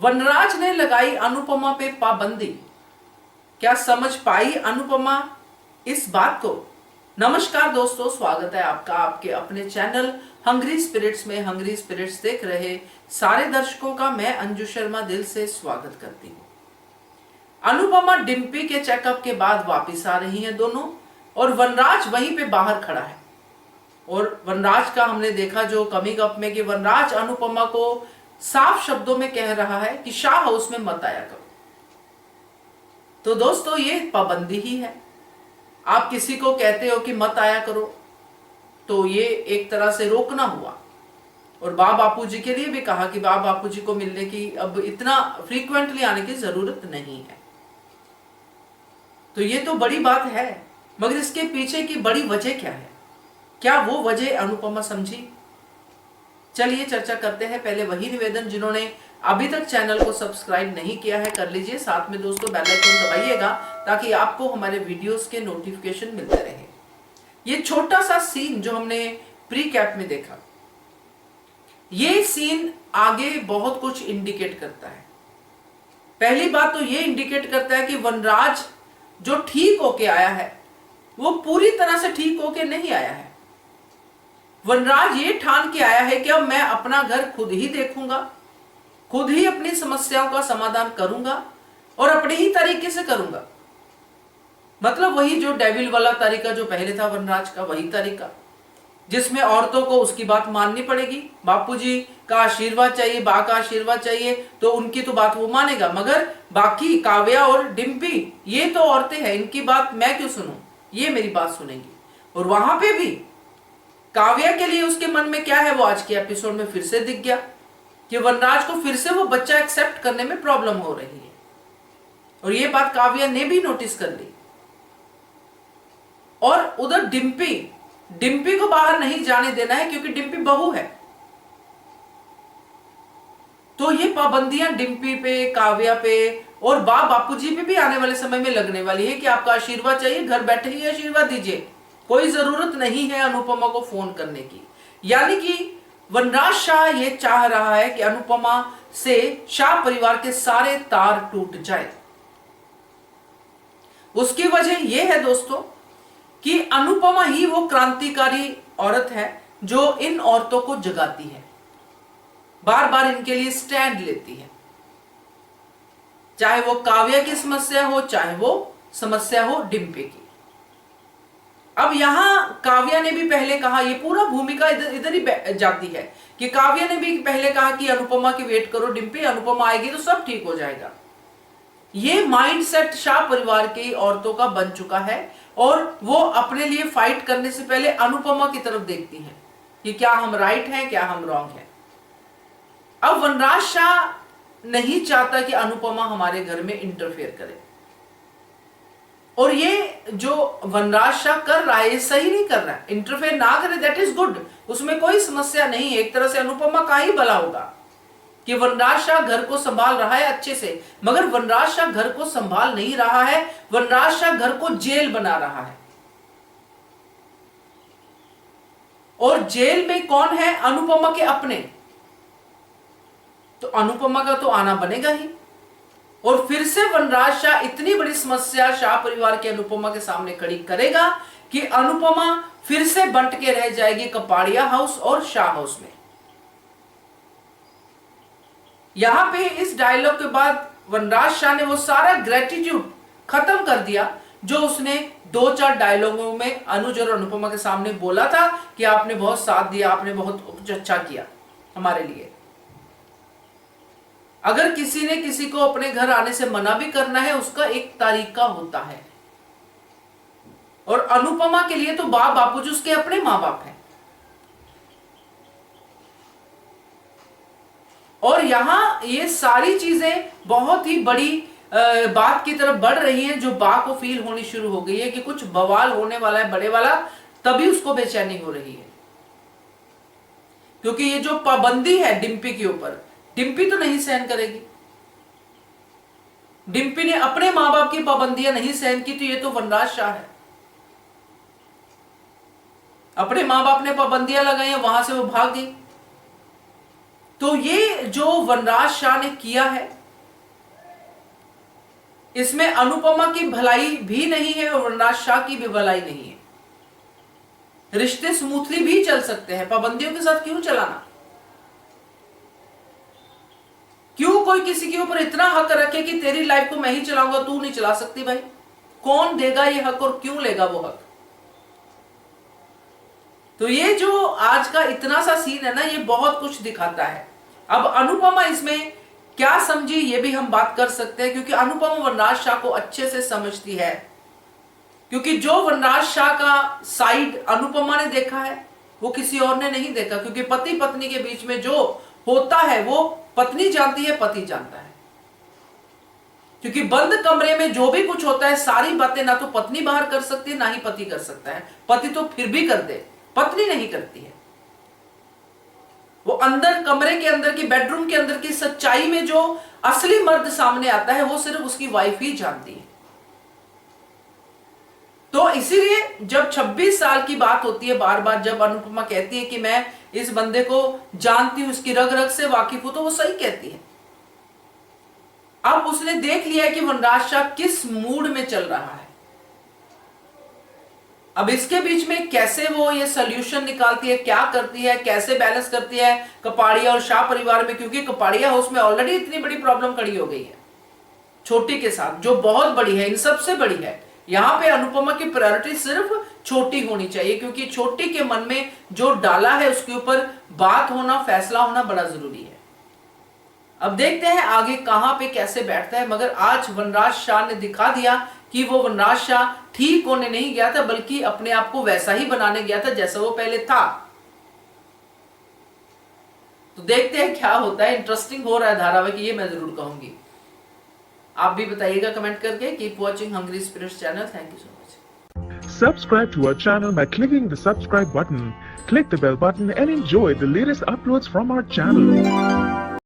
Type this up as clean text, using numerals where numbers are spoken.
वनराज ने लगाई अनुपमा पे पाबंदी। क्या समझ पाई अनुपमा इस बात को? नमस्कार दोस्तों, स्वागत है आपका आपके अपने चैनल हंग्री स्पिरिट्स में। हंग्री स्पिरिट्स देख रहे सारे दर्शकों का मैं अंजू शर्मा दिल से स्वागत करती हूँ। अनुपमा डिम्पी के चेकअप के बाद वापस आ रही हैं दोनों, और वनराज वहीं पे बाहर खड़ा है। और वनराज का हमने देखा जो कमिंग अप में कि वनराज अनुपमा को साफ शब्दों में कह रहा है कि शाह हाउस में मत आया करो। तो दोस्तों ये पाबंदी ही है। आप किसी को कहते हो कि मत आया करो तो ये एक तरह से रोकना हुआ। और बाप बापू जी के लिए भी कहा कि बाप बापू जी को मिलने की अब इतना फ्रीक्वेंटली आने की जरूरत नहीं है। तो ये तो बड़ी बात है, मगर इसके पीछे की बड़ी वजह क्या है? क्या वो वजह अनुपमा समझी? चलिए चर्चा करते हैं। पहले वही निवेदन, जिन्होंने अभी तक चैनल को सब्सक्राइब नहीं किया है कर लीजिए, साथ में दोस्तों बेल आइकन दबाइएगा ताकि आपको हमारे वीडियोस के नोटिफिकेशन मिलते रहे। ये छोटा सा सीन जो हमने प्री कैप में देखा, ये सीन आगे बहुत कुछ इंडिकेट करता है। पहली बात तो ये इंडिकेट करता है कि वनराज जो ठीक होके आया है वो पूरी तरह से ठीक होके नहीं आया है। वनराज ये ठान के आया है कि अब मैं अपना घर खुद ही देखूंगा, खुद ही अपनी समस्याओं का समाधान करूंगा और अपने ही तरीके से करूंगा। मतलब वही जो डेविल वाला तरीका जो पहले था वनराज का, वही तरीका जिसमें औरतों को उसकी बात माननी पड़ेगी। बापूजी का आशीर्वाद चाहिए, बा का आशीर्वाद चाहिए तो उनकी तो बात वो मानेगा, मगर बाकी काव्या और डिम्पी ये तो औरतें हैं, इनकी बात मैं क्यों सुनूं? ये मेरी बात सुनेंगी। और वहां पे भी काव्या के लिए उसके मन में क्या है वो आज के एपिसोड में फिर से दिख गया कि वनराज को फिर से वो बच्चा एक्सेप्ट करने में प्रॉब्लम हो रही है। और ये बात काव्या ने भी नोटिस कर ली। और उधर डिम्पी को बाहर नहीं जाने देना है क्योंकि डिम्पी बहू है। तो ये पाबंदियां डिम्पी पे, काव्या पे और बापूजी पे भी आने वाले समय में लगने वाली है कि आपका आशीर्वाद चाहिए, घर बैठे ही आशीर्वाद दीजिए, कोई जरूरत नहीं है अनुपमा को फोन करने की। यानी कि वनराज शाह ये चाह रहा है कि अनुपमा से शाह परिवार के सारे तार टूट जाए। उसकी वजह यह है दोस्तों कि अनुपमा ही वो क्रांतिकारी औरत है जो इन औरतों को जगाती है, बार बार इनके लिए स्टैंड लेती है, चाहे वो काव्या की समस्या हो चाहे वो समस्या हो डिम्पी की। अब यहां काव्या ने भी पहले कहा, ये पूरा भूमिका इधर ही जाती है कि काव्या ने भी पहले कहा कि अनुपमा की वेट करो डिम्पी, अनुपमा आएगी तो सब ठीक हो जाएगा। ये माइंडसेट शाह परिवार की औरतों का बन चुका है और वो अपने लिए फाइट करने से पहले अनुपमा की तरफ देखती हैं कि क्या हम राइट हैं, क्या हम रॉन्ग हैं। अब वनराज शाह नहीं चाहता कि अनुपमा हमारे घर में इंटरफेयर करे, और ये जो वनराज शाह कर रहा है ये सही नहीं कर रहा है। इंटरफेयर ना करे दैट इज गुड, उसमें कोई समस्या नहीं है। एक तरह से अनुपमा का ही भला होगा कि वनराज शाह घर को संभाल रहा है अच्छे से, मगर वनराज शाह घर को संभाल नहीं रहा है, वनराज शाह घर को जेल बना रहा है। और जेल में कौन है? अनुपमा के अपने। तो अनुपमा का तो आना बनेगा ही। और फिर से वनराज शाह इतनी बड़ी समस्या शाह परिवार के अनुपमा के सामने खड़ी करेगा कि अनुपमा फिर से बंट के रह जाएगी कपाड़िया हाउस और शाह हाउस में। यहां पे इस डायलॉग के बाद वनराज शाह ने वो सारा ग्रेटिट्यूड खत्म कर दिया जो उसने 2-4 डायलॉगों में अनुज और अनुपमा के सामने बोला था कि आपने बहुत साथ दिया, आपने बहुत अच्छा किया हमारे लिए। अगर किसी ने किसी को अपने घर आने से मना भी करना है उसका एक तरीका होता है, और अनुपमा के लिए तो बापूजी उसके अपने मां बाप हैं। और यहां ये सारी चीजें बहुत ही बड़ी बात की तरफ बढ़ रही हैं जो बा को फील होनी शुरू हो गई है कि कुछ बवाल होने वाला है बड़े वाला, तभी उसको बेचैनी हो रही है। क्योंकि ये जो पाबंदी है डिम्पी के ऊपर, डिम्पी तो नहीं सहन करेगी। डिम्पी ने अपने मां बाप की पाबंदियां नहीं सहन की तो ये तो वनराज शाह है। अपने मां बाप ने पाबंदियां लगाई, वहां से वो भाग गई। तो ये जो वनराज शाह ने किया है, इसमें अनुपमा की भलाई भी नहीं है और वनराज शाह की भी भलाई नहीं है। रिश्ते स्मूथली भी चल सकते हैं, पाबंदियों के साथ क्यों चलाना? क्यों कोई किसी के ऊपर इतना हक रखे कि तेरी लाइफ को मैं ही चलाऊंगा, तू नहीं चला सकती? भाई कौन देगा ये हक और क्यों लेगा वो हक? तो ये जो आज का इतना सा सीन है ना, ये बहुत कुछ दिखाता है। अब अनुपमा इसमें क्या समझी ये भी हम बात कर सकते हैं, क्योंकि अनुपमा वनराज शाह को अच्छे से समझती है। क्योंकि जो वनराज शाह का साइड अनुपमा ने देखा है वो किसी और ने नहीं देखा, क्योंकि पति पत्नी के बीच में जो होता है वो पत्नी जानती है, पति जानता है। क्योंकि बंद कमरे में जो भी कुछ होता है सारी बातें ना तो पत्नी बाहर कर सकती है ना ही पति कर सकता है। पति तो फिर भी कर दे, पत्नी नहीं करती है। वो अंदर कमरे के अंदर की, बेडरूम के अंदर की सच्चाई में जो असली मर्द सामने आता है वो सिर्फ उसकी वाइफ ही जानती है। तो इसीलिए जब 26 साल की बात होती है, बार बार जब अनुपमा कहती है कि मैं इस बंदे को जानती हूं, इसकी रग रग से वाकिफ हूं, तो वो सही कहती है। अब उसने देख लिया है कि वनराज शाह किस मूड में चल रहा है। अब इसके बीच में कैसे वो ये सॉल्यूशन निकालती है, क्या करती है, कैसे बैलेंस करती है कपाड़िया और शाह परिवार में, क्योंकि कपाड़िया हाउस में ऑलरेडी इतनी बड़ी प्रॉब्लम खड़ी हो गई है छोटी के साथ, जो बहुत बड़ी है, इन सबसे बड़ी है। यहां पे अनुपमा की प्रायोरिटी सिर्फ छोटी होनी चाहिए, क्योंकि छोटी के मन में जो डाला है उसके ऊपर बात होना, फैसला होना बड़ा जरूरी है। अब देखते हैं आगे कहां पे कैसे बैठता है। मगर आज वनराज शाह ने दिखा दिया कि वो वनराज शाह ठीक होने नहीं गया था, बल्कि अपने आप को वैसा ही बनाने गया था जैसा वो पहले था। तो देखते हैं क्या होता है। इंटरेस्टिंग हो रहा है धारावाहिक, ये मैं जरूर कहूंगी। आप भी बताइएगा कमेंट करके। Keep watching hungry spirits channel. Thank you so much. Subscribe to our channel by clicking the subscribe button. Click the bell button and enjoy the latest uploads from our channel.